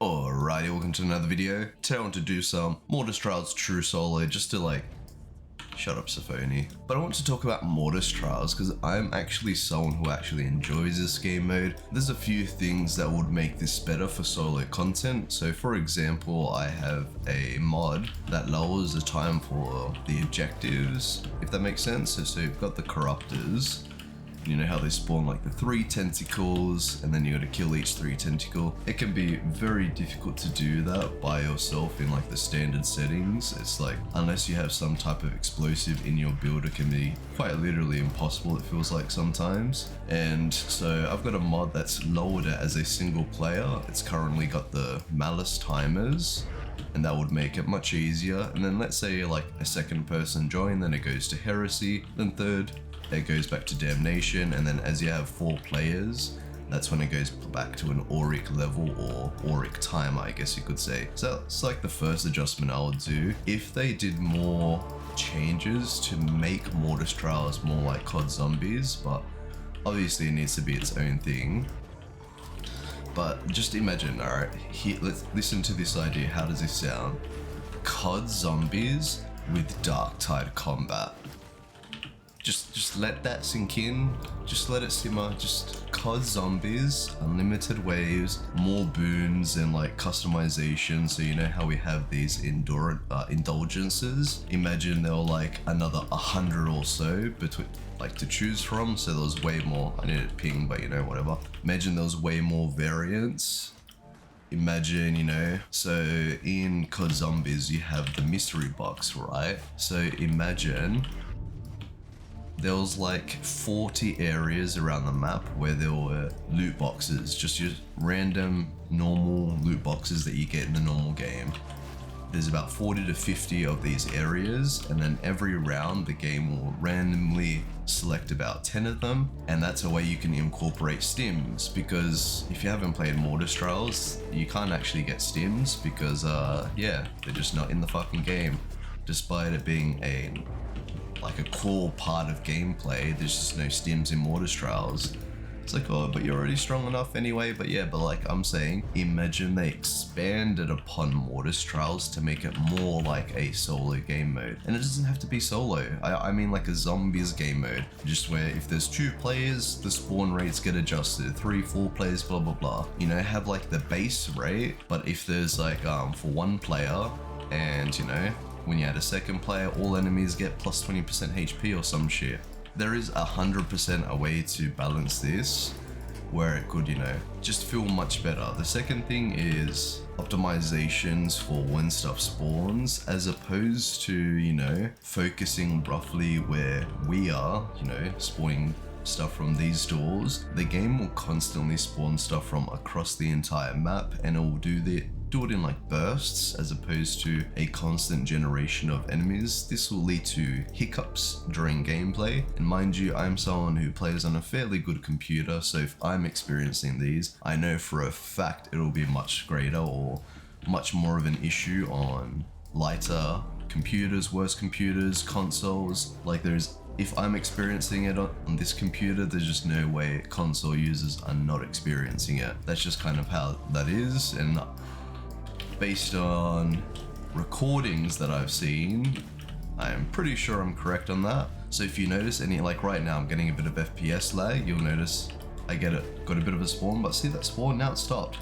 Alrighty, welcome to another video. Today I want to do some Mortis Trials True Solo just to shut up Sophony. But I want to talk about Mortis Trials because I'm actually someone who actually enjoys this game mode. There's a few things that would make this better for solo content. So for example, I have a mod that lowers the time for the objectives, if that makes sense. So you've got the corruptors. You know how they spawn like the 3 tentacles and then you gotta kill each 3 tentacle. It can be very difficult to do that by yourself in like the standard settings. It's like, unless you have some type of explosive in your build, it can be quite literally impossible, it feels like sometimes. And so I've got a mod that's lowered it as a single player. It's currently got the malice timers, and that would make it much easier. And then let's say like a second person join, then it goes to heresy, then third, it goes back to damnation, and then as you have 4 players, that's when it goes back to an auric level or auric timer, I guess you could say. So that's like the first adjustment I would do. If they did more changes to make Mortis Trials more like COD Zombies, but obviously it needs to be its own thing. But just imagine, alright, let's listen to this idea. How does this sound? COD Zombies with Darktide combat. Just let that sink in, just let it simmer. Just COD Zombies, unlimited waves, more boons and like customization. So you know how we have these indulgences? Imagine there were like another 100 or so between to choose from. So there was way more. I needed ping, but you know, whatever. Imagine there was way more variants. Imagine, you know, so in COD Zombies you have the mystery box, right? So imagine there was like 40 areas around the map where there were loot boxes, just your random normal loot boxes that you get in the normal game. There's about 40 to 50 of these areas, and then every round the game will randomly select about 10 of them, and that's a way you can incorporate stims. Because if you haven't played Mortis Trials, you can't actually get stims because yeah, they're just not in the fucking game. Despite it being like a core part of gameplay, there's just no stims in Mortis Trials. It's like, oh, but you're already strong enough anyway. But yeah, but like I'm saying, imagine they expanded upon Mortis Trials to make it more like a solo game mode. And it doesn't have to be solo. I mean like a zombies game mode, just where if there's 2 players, the spawn rates get adjusted, 3, 4 players, blah, blah, blah. You know, have like the base rate, but if there's like, for 1 player and you know, when you add a second player, all enemies get plus 20% HP or some shit. There is 100% a way to balance this where it could, you know, just feel much better. The second thing is optimizations for when stuff spawns, as opposed to, you know, focusing roughly where we are, you know, spawning stuff from these doors. The game will constantly spawn stuff from across the entire map, and it will do it in like bursts as opposed to a constant generation of enemies. This will lead to hiccups during gameplay, and mind you, I'm someone who plays on a fairly good computer, so if I'm experiencing these, I know for a fact it'll be much greater or much more of an issue on lighter computers, worse computers, consoles. Like if I'm experiencing it on this computer, there's just no way console users are not experiencing it. That's just kind of how that is, and based on recordings that I've seen, I'm pretty sure I'm correct on that. So if you notice any, like right now I'm getting a bit of FPS lag, you'll notice I got a bit of a spawn, but see that spawn, now it stopped.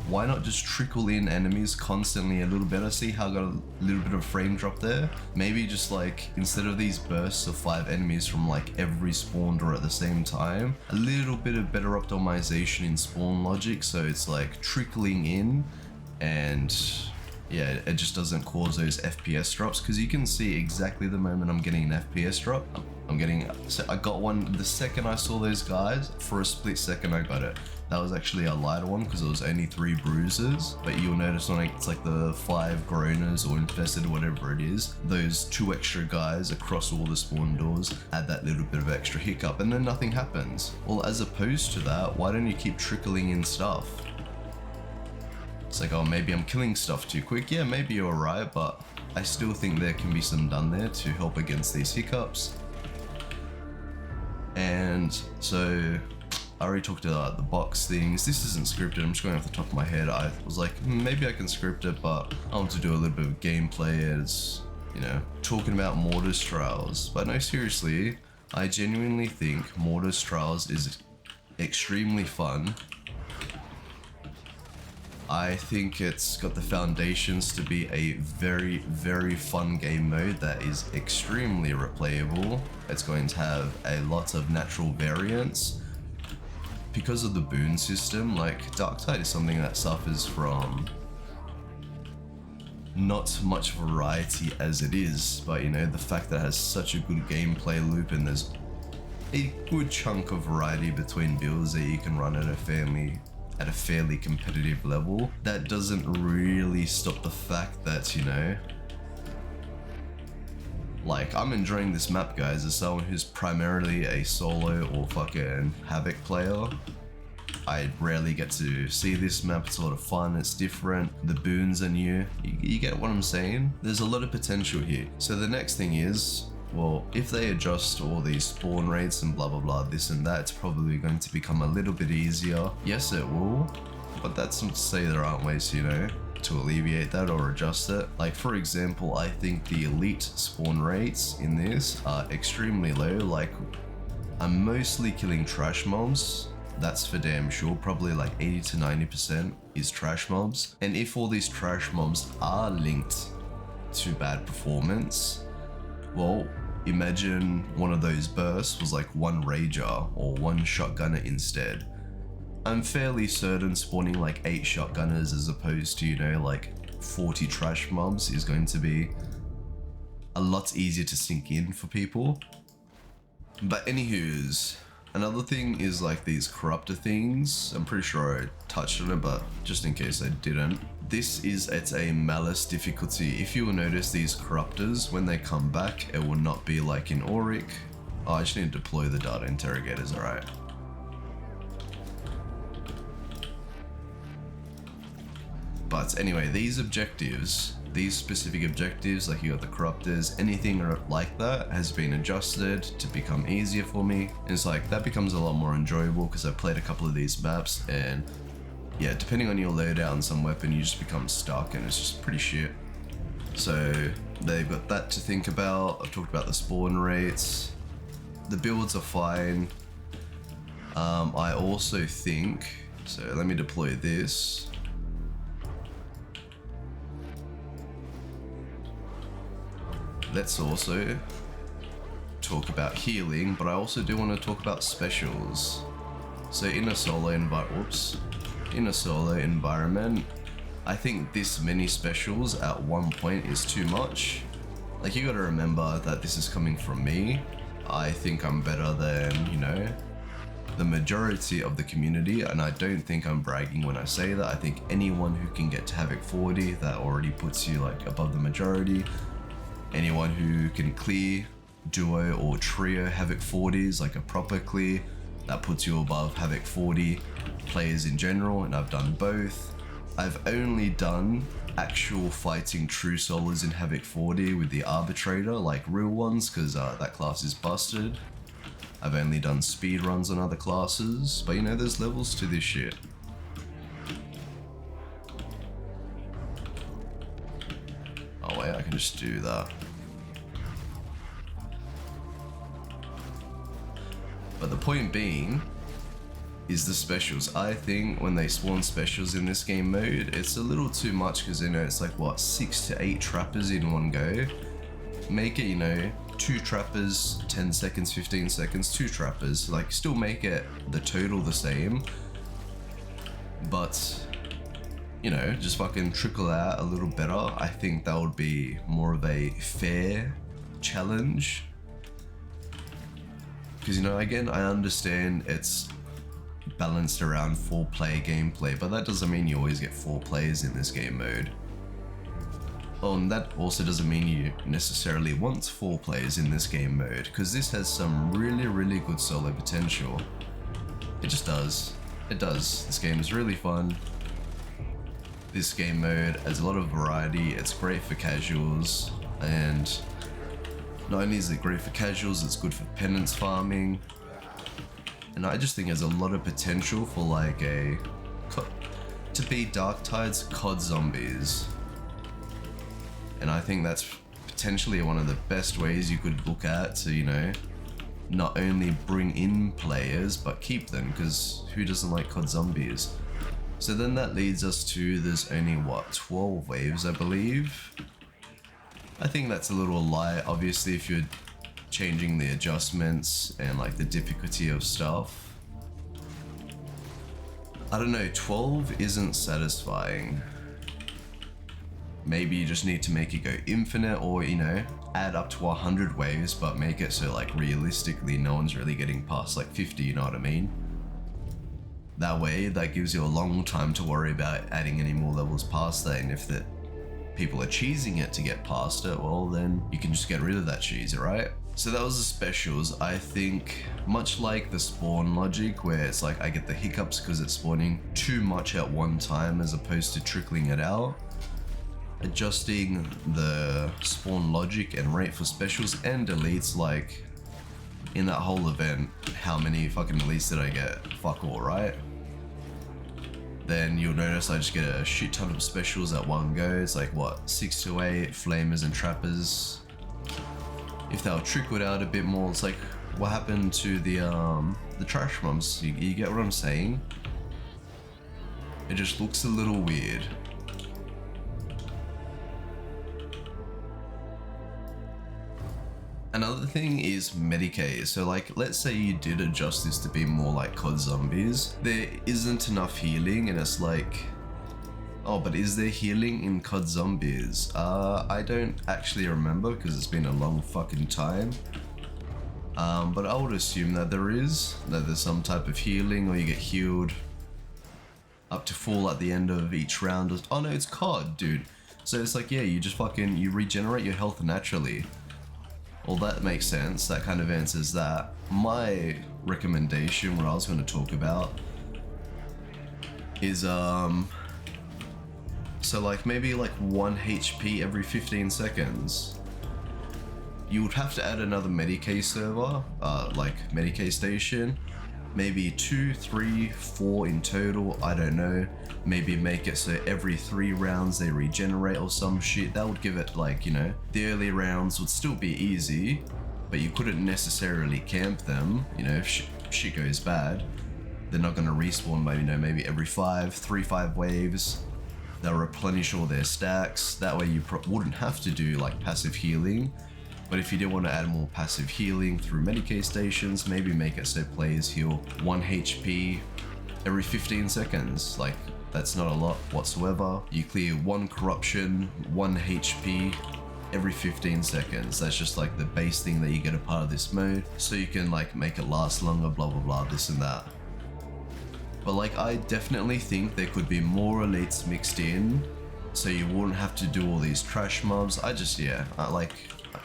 Why not just trickle in enemies constantly a little better? See how I got a little bit of frame drop there? Maybe just like, instead of these bursts of 5 enemies from like every spawn door at the same time, a little bit of better optimization in spawn logic, so it's like trickling in, and yeah, it just doesn't cause those FPS drops, because you can see exactly the moment I'm getting an FPS drop. So I got one the second I saw those guys. For a split second I got it. That was actually a lighter one because it was only 3 bruises, but you'll notice when it's like the 5 groaners or infested or whatever it is, those 2 extra guys across all the spawn doors add that little bit of extra hiccup, and then nothing happens. Well, as opposed to that, why don't you keep trickling in stuff? It's like, oh, maybe I'm killing stuff too quick. Yeah, maybe you're right, but I still think there can be some done there to help against these hiccups. And so I already talked about the box things. This isn't scripted, I'm just going off the top of my head. I was like, maybe I can script it, but I want to do a little bit of gameplay as, you know, talking about Mortis Trials. But no, seriously, I genuinely think Mortis Trials is extremely fun. I think it's got the foundations to be a very, very fun game mode that is extremely replayable. It's going to have a lot of natural variance. Because of the boon system, like Darktide is something that suffers from not much variety as it is, but you know, the fact that it has such a good gameplay loop and there's a good chunk of variety between builds that you can run at a fairly competitive level, that doesn't really stop the fact that, you know, like, I'm enjoying this map, guys, as someone who's primarily a solo or fucking Havoc player. I rarely get to see this map. It's a lot of fun, it's different, the boons are new. You get what I'm saying? There's a lot of potential here. So the next thing is, well, if they adjust all these spawn rates and blah blah blah, this and that, it's probably going to become a little bit easier. Yes, it will, but that's not to say there aren't ways, you know, to alleviate that or adjust it. Like, for example, I think the elite spawn rates in this are extremely low. Like, I'm mostly killing trash mobs. That's for damn sure. Probably like 80 to 90% is trash mobs. And if all these trash mobs are linked to bad performance, well, imagine one of those bursts was like one rager or one shotgunner instead. I'm fairly certain spawning like 8 shotgunners as opposed to, you know, like 40 trash mobs is going to be a lot easier to sink in for people. But anywho's, another thing is like these corruptor things. I'm pretty sure I touched on it, but just in case I didn't. This is at a malice difficulty. If you will notice, these corruptors, when they come back, it will not be like in Auric. Oh, I just need to deploy the data interrogators, alright. But anyway, these objectives, these specific objectives, like you got the corruptors, anything like that has been adjusted to become easier for me. And it's like, that becomes a lot more enjoyable because I've played a couple of these maps and yeah, depending on your loadout and some weapon, you just become stuck and it's just pretty shit. So they've got that to think about. I've talked about the spawn rates. The builds are fine. I also think, so let me deploy this. Let's also talk about healing, but I also do want to talk about specials. So in a solo environment, I think this many specials at one point is too much. Like, you gotta remember that this is coming from me. I think I'm better than, you know, the majority of the community, and I don't think I'm bragging when I say that. I think anyone who can get to Havoc 40, that already puts you like above the majority. Anyone who can clear duo or trio Havoc 40s, like a proper clear, that puts you above Havoc 40 players in general, and I've done both. I've only done actual fighting true solos in Havoc 40 with the arbitrator, like real ones, because that class is busted. I've only done speed runs on other classes, but you know, there's levels to this shit. Oh wait, I can just do that. But the point being is the specials. I think when they spawn specials in this game mode, it's a little too much because, you know, it's like what, 6 to 8 trappers in one go. Make it, you know, 2 trappers, 10 seconds, 15 seconds, 2 trappers. Like, still make it the total the same, but you know, just fucking trickle out a little better. I think that would be more of a fair challenge. Because, you know, again, I understand it's balanced around 4-player gameplay, but that doesn't mean you always get 4 players in this game mode. Oh, and that also doesn't mean you necessarily want 4 players in this game mode, because this has some really, really good solo potential. It just does. It does. This game is really fun. This game mode has a lot of variety. It's great for casuals, and not only is it great for casuals, it's good for penance farming. And I just think there's a lot of potential for like to be Darktides COD zombies. And I think that's potentially one of the best ways you could look at to, you know, not only bring in players but keep them, because who doesn't like COD zombies? So then that leads us to, there's only what, 12 waves I believe. I think that's a little light, obviously, if you're changing the adjustments and like the difficulty of stuff. I don't know, 12 isn't satisfying. Maybe you just need to make it go infinite, or, you know, add up to 100 waves but make it so like realistically no one's really getting past like 50, you know what I mean? That way that gives you a long time to worry about adding any more levels past that, and if the people are cheesing it to get past it, well then you can just get rid of that cheese, right? So that was the specials. I think much like the spawn logic, where it's like I get the hiccups because it's spawning too much at one time as opposed to trickling it out. Adjusting the spawn logic and rate for specials and deletes, like in that whole event, how many fucking deletes did I get? Fuck all, right? Then you'll notice I just get a shit ton of specials at one go. It's like what, 6 to 8 flamers and trappers. If they'll trickled out a bit more, it's like what happened to the trash mobs. You get what I'm saying? It just looks a little weird. Another thing is Medicaid. So like, let's say you did adjust this to be more like COD zombies. There isn't enough healing, and it's like, oh, but is there healing in COD zombies? I don't actually remember because it's been a long fucking time. But I would assume that there's some type of healing, or you get healed up to full at the end of each round. Oh no, it's COD, dude. So it's like, yeah, you just fucking, you regenerate your health naturally. Well, that makes sense. That kind of answers that. My recommendation, what I was going to talk about, is so like maybe like 1 HP every 15 seconds. You would have to add another Medicaid server, like Medicaid station. Maybe 2, 3, 4 in total, I don't know. Maybe make it so every 3 rounds they regenerate or some shit. That would give it like, you know, the early rounds would still be easy, but you couldn't necessarily camp them. You know, if shit goes bad, they're not gonna respawn by, you know, maybe every 3-5 waves. They'll replenish all their stacks. That way you wouldn't have to do like passive healing. But if you did want to add more passive healing through Medicaid stations, maybe make it so players heal 1 HP every 15 seconds. Like, that's not a lot whatsoever. You clear 1 corruption, 1 HP every 15 seconds. That's just like the base thing that you get a part of this mode. So you can like make it last longer, blah blah blah, this and that. But like, I definitely think there could be more elites mixed in, so you wouldn't have to do all these trash mobs.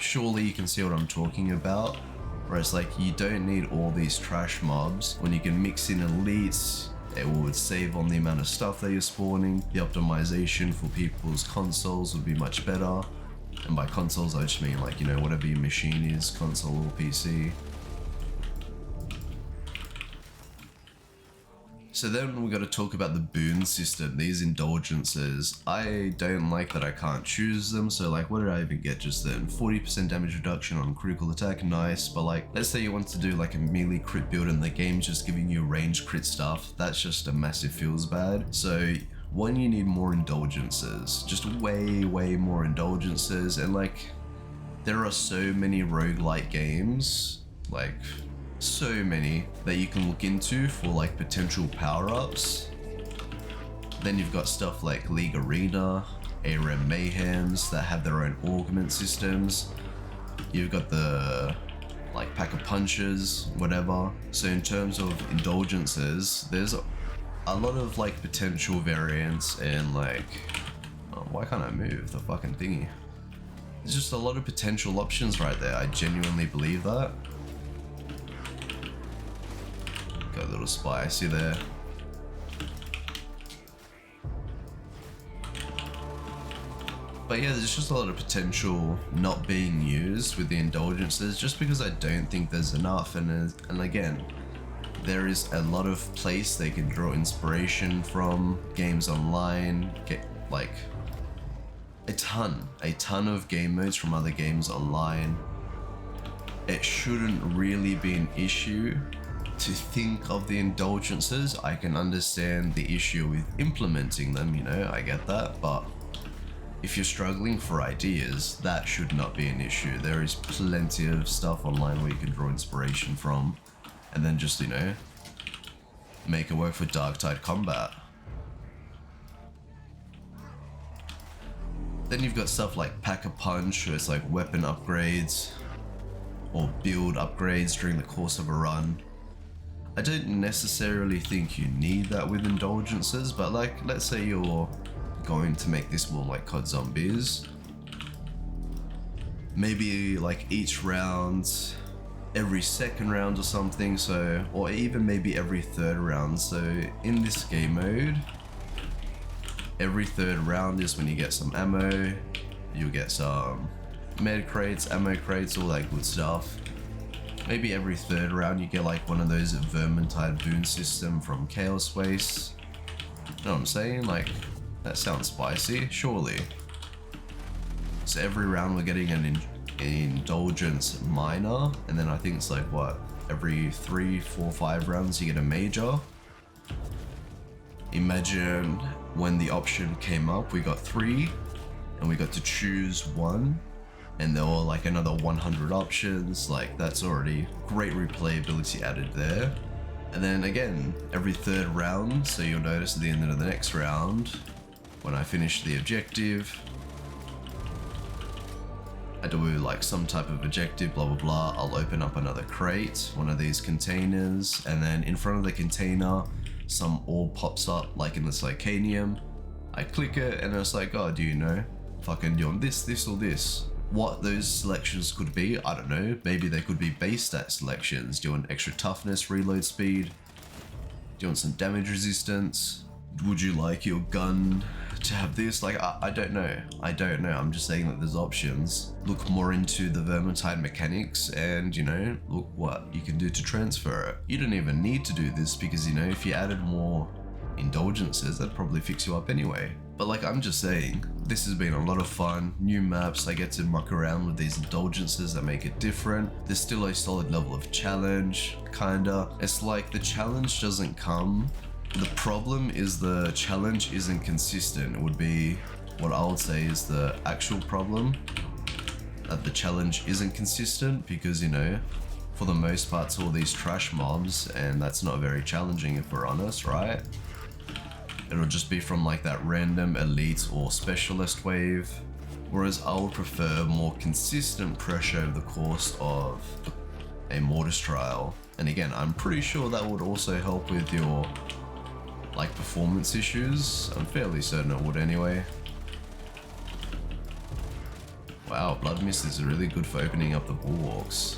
Surely you can see what I'm talking about, where it's like you don't need all these trash mobs when you can mix in elites. It would save on the amount of stuff that you're spawning. The optimization for people's consoles would be much better, and by consoles I just mean like, you know, whatever your machine is, console or PC. So then we got to talk about the boon system, these indulgences. I don't like that I can't choose them, so like, what did I even get just then? 40% damage reduction on critical attack, nice, but like, let's say you want to do like a melee crit build and the game's just giving you range crit stuff, that's just a massive feels bad. So when you need more indulgences, just way more indulgences, and like, there are so many roguelike games, like, so many that you can look into for like potential power-ups. Then you've got stuff like League Arena, ARM Mayhems that have their own augment systems. You've got the like Pack of Punches, whatever. So in terms of indulgences, there's a lot of like potential variants, and like, oh, why can't I move the fucking thingy? There's just a lot of potential options right there. I genuinely believe that. Got a little spicy there. But yeah, there's just a lot of potential not being used with the indulgences, just because I don't think there's enough. And again, there is a lot of place they can draw inspiration from, games online, get like a ton of game modes from other games online. It shouldn't really be an issue to think of the indulgences. I can understand the issue with implementing them, you know, I get that, but if you're struggling for ideas, that should not be an issue. There is plenty of stuff online where you can draw inspiration from, and then just, you know, make it work for Darktide combat. Then you've got stuff like Pack-a-Punch, where it's like weapon upgrades, or build upgrades during the course of a run. I don't necessarily think you need that with indulgences, but like, let's say you're going to make this more like COD Zombies. Maybe like each round, every second round or something, so, or even maybe every third round. So in this game mode, every third round is when you get some ammo, you'll get some med crates, ammo crates, all that good stuff. Maybe every third round you get like one of those Vermintide boon system from Chaos Waste. You know what I'm saying? Like, that sounds spicy, surely. So every round we're getting an indulgence minor, and then I think it's like what, every 3, 4, 5 rounds you get a major. Imagine when the option came up, we got 3 and we got to choose 1, and there were like another 100 options. Like, that's already great replayability added there. And then again, every third round, so you'll notice at the end of the next round, when I finish the objective, I do like some type of objective, blah blah blah, I'll open up another crate, one of these containers, and then in front of the container, some orb pops up like in the Psychanium. I click it and it's like, oh, do you know, fucking do you want this or this? What those selections could be, I don't know. Maybe they could be base stat selections. Do you want extra toughness, reload speed? Do you want some damage resistance? Would you like your gun to have this? Like, I don't know. I'm just saying that there's options. Look more into the Vermintide mechanics and, you know, look what you can do to transfer it. You don't even need to do this because, you know, if you added more indulgences, that'd probably fix you up anyway. But like, I'm just saying, this has been a lot of fun. New maps, I get to muck around with these indulgences that make it different. There's still a solid level of challenge, kinda. It's like the challenge doesn't come. The problem is the challenge isn't consistent. It would be what I would say is the actual problem. That the challenge isn't consistent because, you know, for the most part it's all these trash mobs, and that's not very challenging if we're honest, right? It'll just be from like that random elite or specialist wave. Whereas I would prefer more consistent pressure over the course of a Mortis trial. And again, I'm pretty sure that would also help with your like performance issues. I'm fairly certain it would anyway. Wow, Blood Mist is really good for opening up the bulwarks.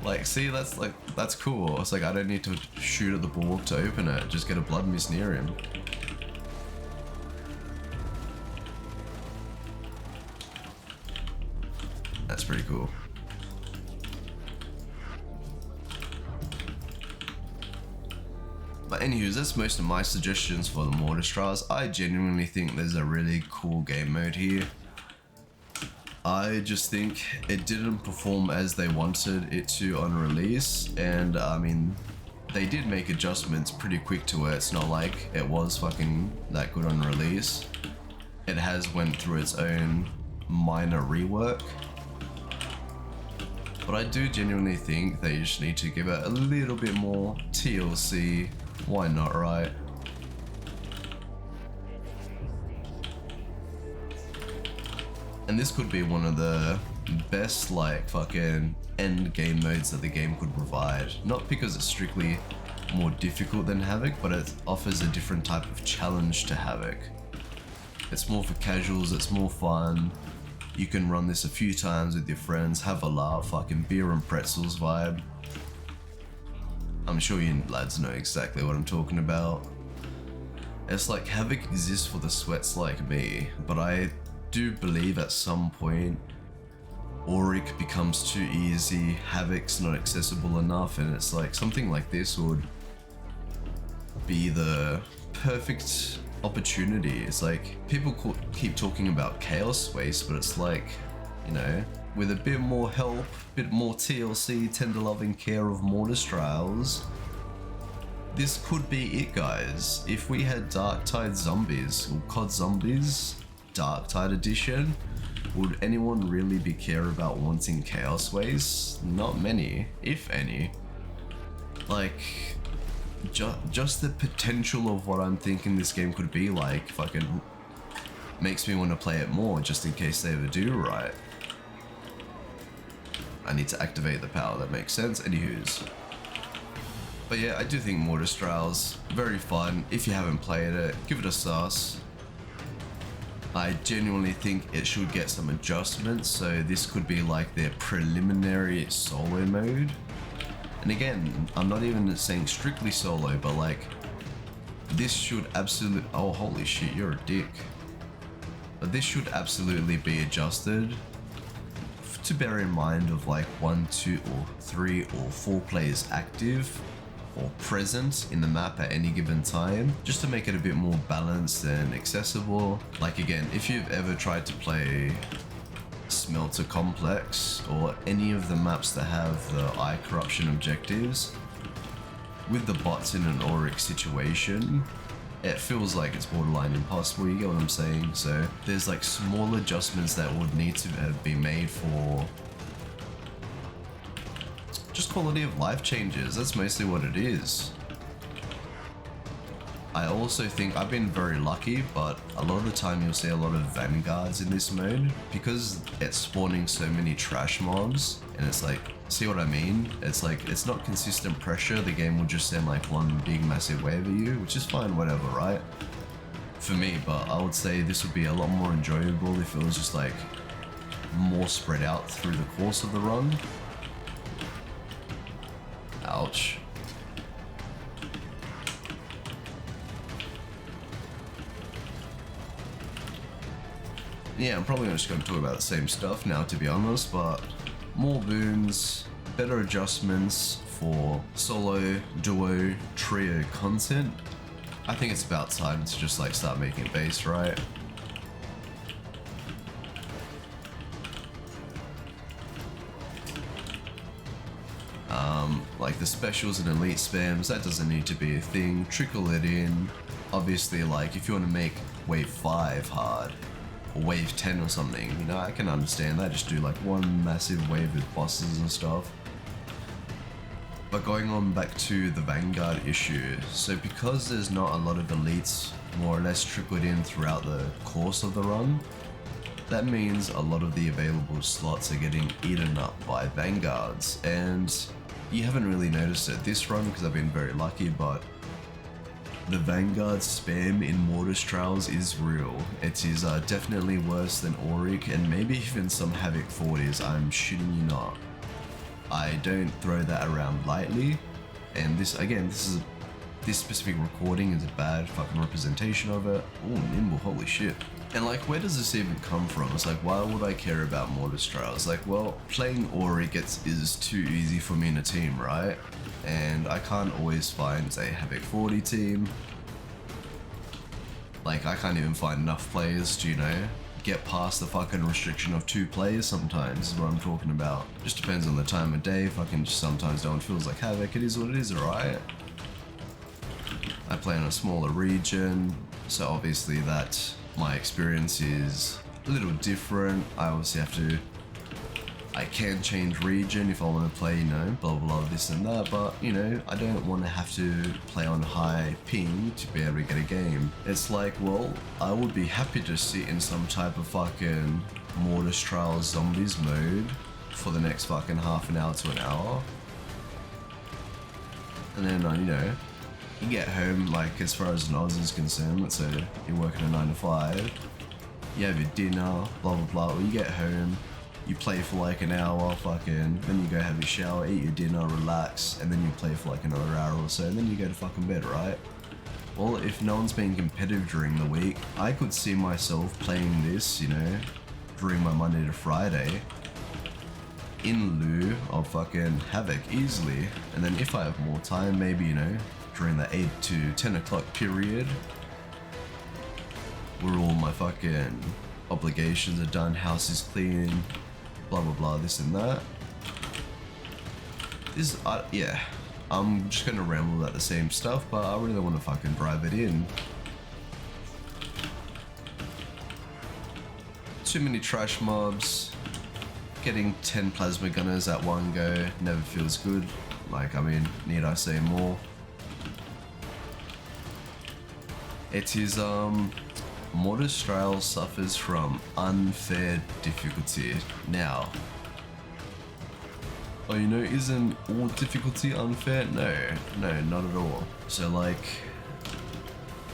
Like, see, that's cool. It's like, I don't need to shoot at the bulwark to open it, just get a Blood Mist near him. That's pretty cool. But anywho, that's most of my suggestions for the Mortis Trials. I genuinely think there's a really cool game mode here. I just think it didn't perform as they wanted it to on release, and I mean, they did make adjustments pretty quick to it. It's not like it was fucking that good on release. It has went through its own minor rework. But I do genuinely think they just need to give it a little bit more TLC. Why not, right? And this could be one of the best like fucking end game modes that the game could provide. Not because it's strictly more difficult than Havoc, but it offers a different type of challenge to Havoc. It's more for casuals, it's more fun. You can run this a few times with your friends, have a laugh, fucking beer and pretzels vibe. I'm sure you lads know exactly what I'm talking about. It's like Havoc exists for the sweats like me, but I do believe at some point Auric becomes too easy, Havoc's not accessible enough, and it's like something like this would be the perfect opportunity. It's like people keep talking about Chaos Waste, but it's like, you know, with a bit more help, a bit more TLC, tender loving care of Mortis Trials, this could be it, guys. If we had Darktide zombies, or COD zombies, Darktide edition, would anyone really be care about wanting Chaos Waste? Not many, if any. Like, just the potential of what I'm thinking this game could be like fucking makes me want to play it more, just in case they ever do right. I need to activate the power, that makes sense. Anywho's. But yeah, I do think Mortis Trials, very fun. If you haven't played it, give it a sus. I genuinely think it should get some adjustments, so this could be like their preliminary solo mode. And again, I'm not even saying strictly solo, but like, this should absolutely, oh holy shit, you're a dick. But this should absolutely be adjusted to bear in mind of like 1, 2, or 3, or 4 players active or present in the map at any given time, just to make it a bit more balanced and accessible. Like again, if you've ever tried to play Smelter Complex or any of the maps that have the eye corruption objectives, with the bots in an Auric situation, it feels like it's borderline impossible, you get what I'm saying? So there's like small adjustments that would need to be made for just quality of life changes. That's mostly what it is. I also think I've been very lucky, but a lot of the time you'll see a lot of vanguards in this mode because it's spawning so many trash mobs, and it's like, see what I mean? It's like, it's not consistent pressure. The game will just send like one big massive wave at you, which is fine, whatever, right? For me, but I would say this would be a lot more enjoyable if it was just like more spread out through the course of the run. Ouch. Yeah, I'm probably just going to talk about the same stuff now, to be honest, but more boons, better adjustments for solo, duo, trio content. I think it's about time to just like start making it base, right? Like the specials and elite spams, that doesn't need to be a thing. Trickle it in. Obviously, like if you want to make wave 5 hard, or wave 10 or something, you know, I can understand that. Just do like one massive wave with bosses and stuff. But going on back to the Vanguard issue, so because there's not a lot of elites more or less trickled in throughout the course of the run, that means a lot of the available slots are getting eaten up by Vanguards, and you haven't really noticed it this run because I've been very lucky, but the Vanguard spam in Mortis Trials is real. It is definitely worse than Auric and maybe even some Havoc 40s, I'm shitting you not. I don't throw that around lightly, and this, again, this specific recording is a bad fucking representation of it. Oh, nimble, holy shit. And like, where does this even come from? It's like, why would I care about Mortis Trials? Like, well, playing Auric is too easy for me in a team, right? And I can't always find a Havoc 40 team. Like, I can't even find enough players to, you know, get past the fucking restriction of 2 players sometimes, is what I'm talking about. Just depends on the time of day. Fucking just sometimes no one feels like Havoc. It is what it is, alright? I play in a smaller region, so obviously that my experience is a little different. I obviously have to, I can change region if I want to play, you know, blah blah this and that, but you know, I don't want to have to play on high ping to be able to get a game. It's like, well, I would be happy to sit in some type of fucking Mortis Trials Zombies mode for the next fucking half an hour to an hour. And then, you know, you get home, like, as far as an Oz is concerned, let's say you're working a 9 to 5, you have your dinner, blah blah blah, or you get home, you play for like an hour, fucking, then you go have your shower, eat your dinner, relax, and then you play for like another hour or so, and then you go to fucking bed, right? Well, if no one's being competitive during the week, I could see myself playing this, you know, during my Monday to Friday, in lieu of fucking Havoc easily. And then if I have more time, maybe, you know, during the 8 to 10 o'clock period, where all my fucking obligations are done, house is clean, blah blah blah, this and that. This, yeah, I'm just gonna ramble about the same stuff, but I really want to fucking drive it in. Too many trash mobs. Getting 10 plasma gunners at one go never feels good. Like, I mean, need I say more? It is, Mortis Trials suffers from unfair difficulty. Now, oh, you know, isn't all difficulty unfair? No, not at all. So like,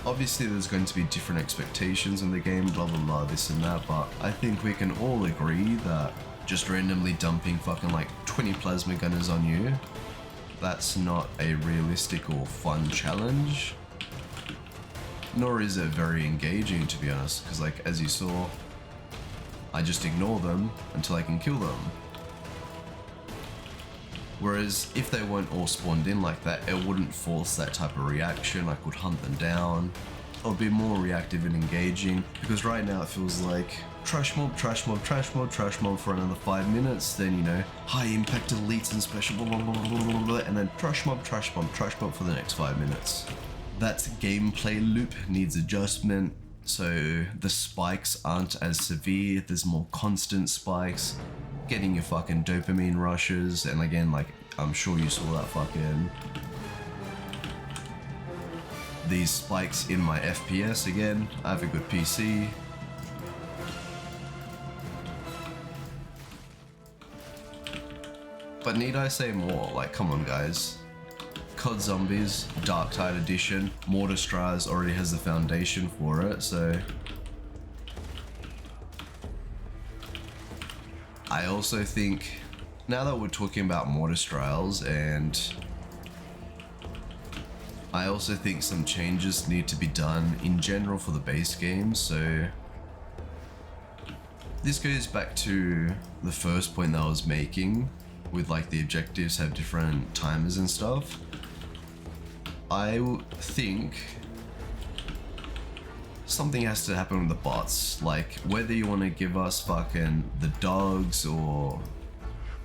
obviously there's going to be different expectations in the game, blah blah blah, this and that, but I think we can all agree that just randomly dumping fucking like 20 plasma gunners on you, that's not a realistic or fun challenge. Nor is it very engaging, to be honest, because like, as you saw, I just ignore them until I can kill them. Whereas if they weren't all spawned in like that, it wouldn't force that type of reaction. I could hunt them down. It would be more reactive and engaging, because right now it feels like trash mob, trash mob, trash mob, trash mob for another 5 minutes, then, you know, high impact elites and special blah blah blah blah blah blah, and then trash mob for the next 5 minutes. That gameplay loop needs adjustment, so the spikes aren't as severe, there's more constant spikes, getting your fucking dopamine rushes, and again, like, I'm sure you saw that fucking, these spikes in my FPS. Again, I have a good PC. But need I say more? Like, come on guys. COD Zombies, Darktide Edition, Mortis Trials already has the foundation for it, so I also think, now that we're talking about Mortis Trials, and I also think some changes need to be done in general for the base game. So this goes back to the first point that I was making, with like the objectives have different timers and stuff. I think something has to happen with the bots, like whether you want to give us fucking the dogs or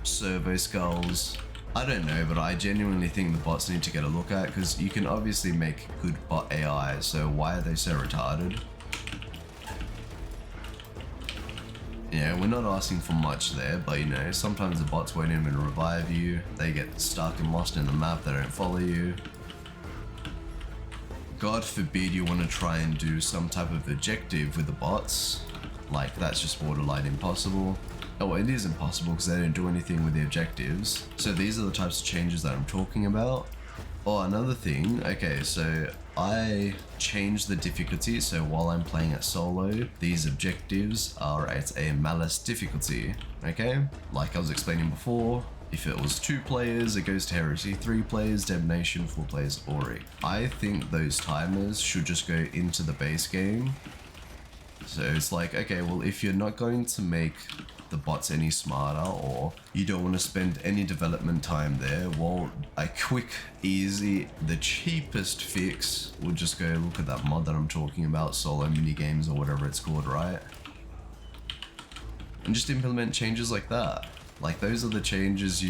servo skulls, I don't know, but I genuinely think the bots need to get a look at, because you can obviously make good bot AI, so why are they so retarded? Yeah, we're not asking for much there, but you know, sometimes the bots won't even revive you, they get stuck and lost in the map, they don't follow you. God forbid you want to try and do some type of objective with the bots, like that's just borderline impossible. Oh, it is impossible because they don't do anything with the objectives. So these are the types of changes that I'm talking about. Oh, another thing, okay, so I changed the difficulty, so while I'm playing at solo, these objectives are at a malice difficulty, okay? Like I was explaining before, if it was 2 players, it goes to heresy, 3 players, damnation, 4 players, ori. I think those timers should just go into the base game. So it's like, okay, well, if you're not going to make the bots any smarter, or you don't want to spend any development time there, well, a quick, easy, the cheapest fix would just go look at that mod that I'm talking about, solo mini games or whatever it's called, right? And just implement changes like that. Like, those are the changes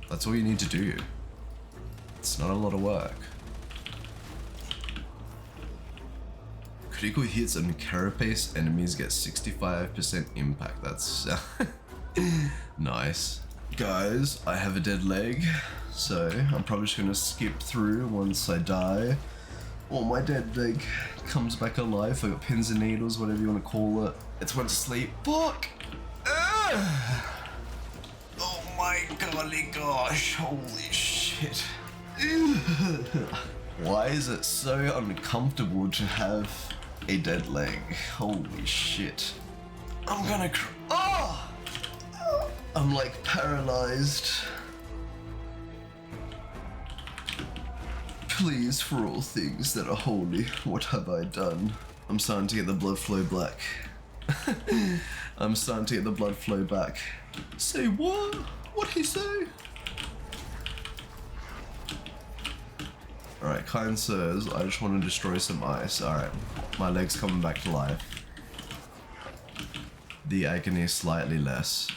that's all you need to do. It's not a lot of work. Critical hits and carapace enemies get 65% impact. That's nice. Guys, I have a dead leg, so I'm probably just gonna skip through once I die, or my dead leg comes back alive. I got pins and needles, whatever you want to call it. It's went to sleep. Fuck! Oh my golly gosh, holy shit. Why is it so uncomfortable to have a dead leg? Holy shit. I'm gonna oh! I'm like paralyzed. Please, for all things that are holy, what have I done? I'm starting to get the blood flow black. I'm starting to get the blood flow back. Say what? What'd he say? Alright, kind sirs, I just want to destroy some ice. Alright, my leg's coming back to life. The agony is slightly less.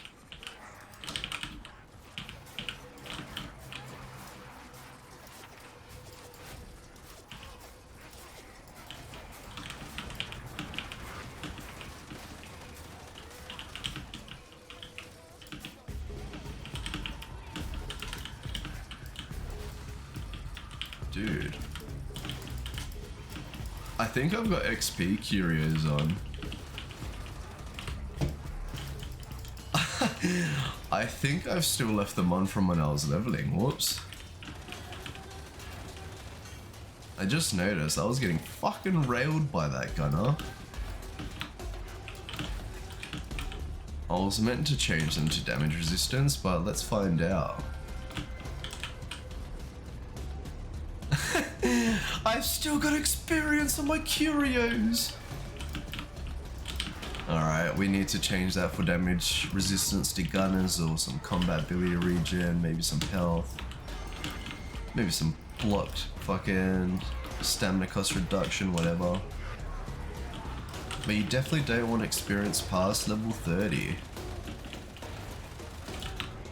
Dude. I think I've got XP curios on. I think I've still left them on from when I was leveling. Whoops. I just noticed I was getting fucking railed by that gunner. I was meant to change them to damage resistance, but let's find out. I've still got experience on my curios. Alright, we need to change that for damage resistance to gunners or some combat ability regen, maybe some health. Maybe some blocked fucking stamina cost reduction, whatever. But you definitely don't want experience past level 30.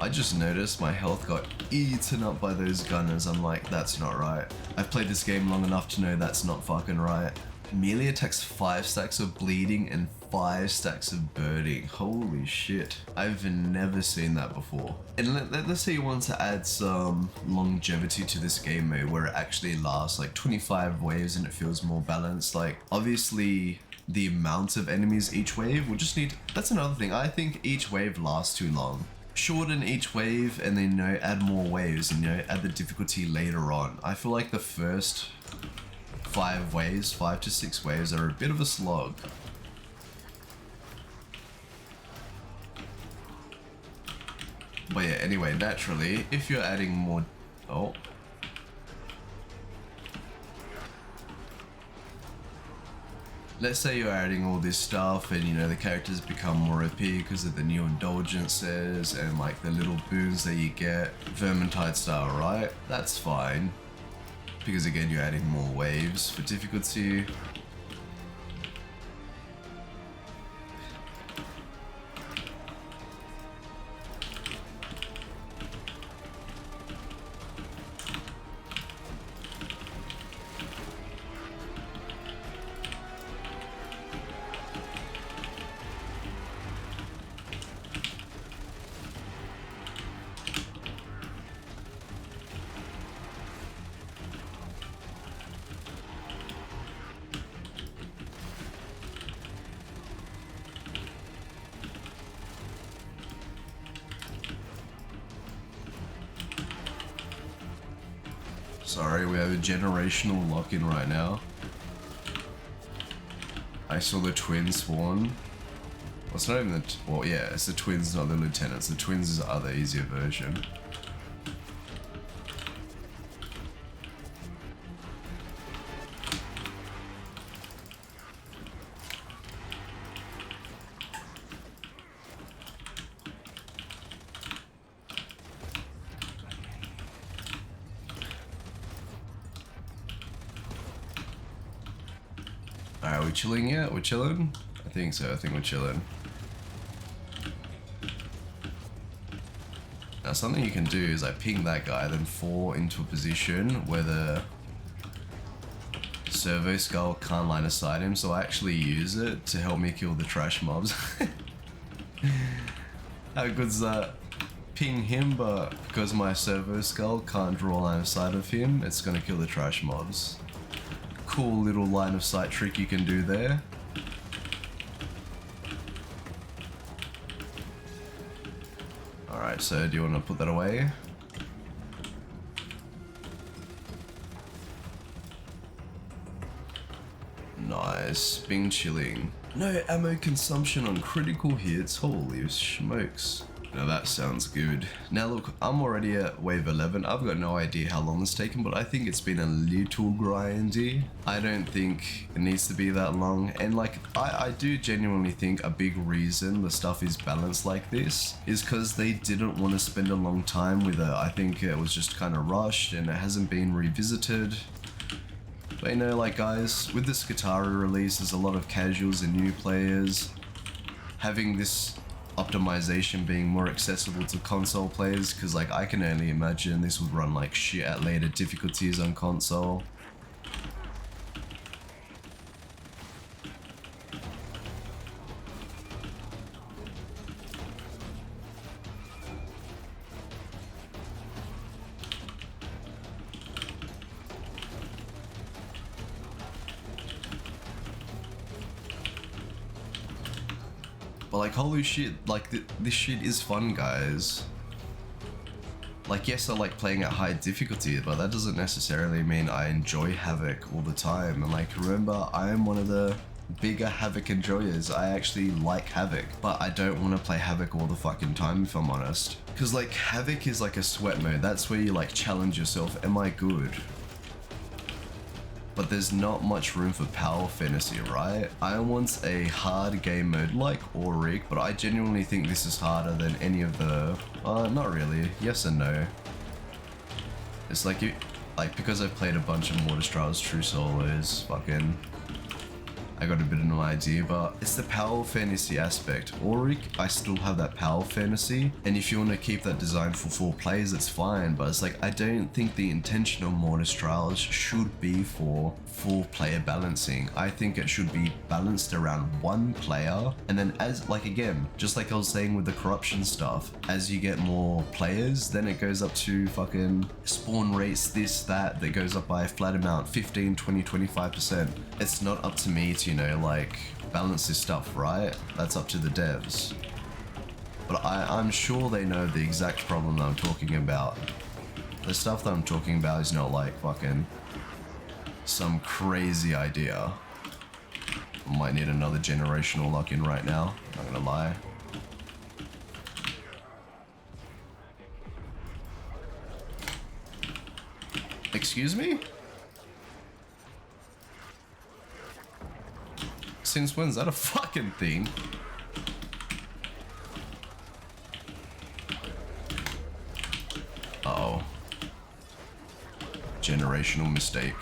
I just noticed my health got eaten up by those gunners. I'm like, that's not right. I've played this game long enough to know that's not fucking right. Melee attacks 5 stacks of bleeding and 5 stacks of burning. Holy shit. I've never seen that before. And let's say you want to add some longevity to this game mode where it actually lasts like 25 waves and it feels more balanced. Like, obviously the amount of enemies each wave will just need... That's another thing. I think each wave lasts too long. Shorten each wave and then, you know, add more waves and, you know, add the difficulty later on. I feel like the first 5 waves, 5 to 6 waves are a bit of a slog. But yeah, anyway, naturally, if you're adding more... Oh. Let's say you're adding all this stuff and, you know, the characters become more OP because of the new indulgences and like the little boons that you get, Vermintide style, right? That's fine. Because again, you're adding more waves for difficulty. Sorry, we have a generational lock-in right now. I saw the twins spawn. Well, it's not even the... Well, yeah, it's the twins, not the lieutenants. The twins is the other easier version. Alright, are we chilling yet? We're chilling? I think so, I think we're chilling. Now something you can do is I ping that guy, then fall into a position where the servo skull can't line aside him, so I actually use it to help me kill the trash mobs. How good's that? Ping him, but because my servo skull can't draw a line of sight of him, it's gonna kill the trash mobs. Cool little line of sight trick you can do there. Alright, so do you want to put that away? Nice, Bing chilling. No ammo consumption on critical hits, holy smokes. Now that sounds good. Now look, I'm already at wave 11. I've got no idea how long it's taken, but I think it's been a little grindy. I don't think it needs to be that long. And like, I do genuinely think a big reason the stuff is balanced like this is because they didn't want to spend a long time with it. I think it was just kind of rushed and it hasn't been revisited. But you know, like guys, with the Skitarii release, there's a lot of casuals and new players. Having this optimization being more accessible to console players, because like I can only imagine this would run like shit at later difficulties on console. But like, holy shit, like this shit is fun, guys. Like, yes, I like playing at high difficulty, but that doesn't necessarily mean I enjoy Havoc all the time. And like, remember, I am one of the bigger Havoc enjoyers. I actually like Havoc, but I don't want to play Havoc all the fucking time, if I'm honest. Because like, Havoc is like a sweat mode. That's where you like challenge yourself. Am I good? But there's not much room for power fantasy, right? I want a hard game mode like Auric, but I genuinely think this is harder than any of the... not really. Yes and no. It's like, because I've played a bunch of Mortis Trials True Solos, fucking... I got a bit of an idea, but it's the power fantasy aspect. Auric, I still have that power fantasy, and if you want to keep that design for 4 players, that's fine, but it's like, I don't think the intention of Mortis Trials should be for 4-player balancing. I think it should be balanced around 1 player, and then as, like again, just like I was saying with the corruption stuff, as you get more players, then it goes up to fucking spawn rates, this, that goes up by a flat amount, 15, 20, 25%. It's not up to me to, you know, like, balance this stuff, right? That's up to the devs. But I'm sure they know the exact problem that I'm talking about. The stuff that I'm talking about is not like fucking some crazy idea. Might need another generational lock-in right now, not gonna lie. Excuse me? Since when's that a fucking thing? Uh-oh. Generational mistake.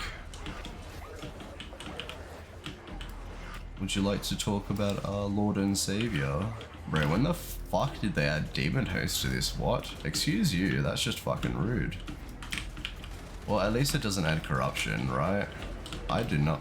Would you like to talk about our Lord and Savior? Bro, when the fuck did they add Demon Host to this? What? Excuse you, that's just fucking rude. Well, at least it doesn't add corruption, right? I do not.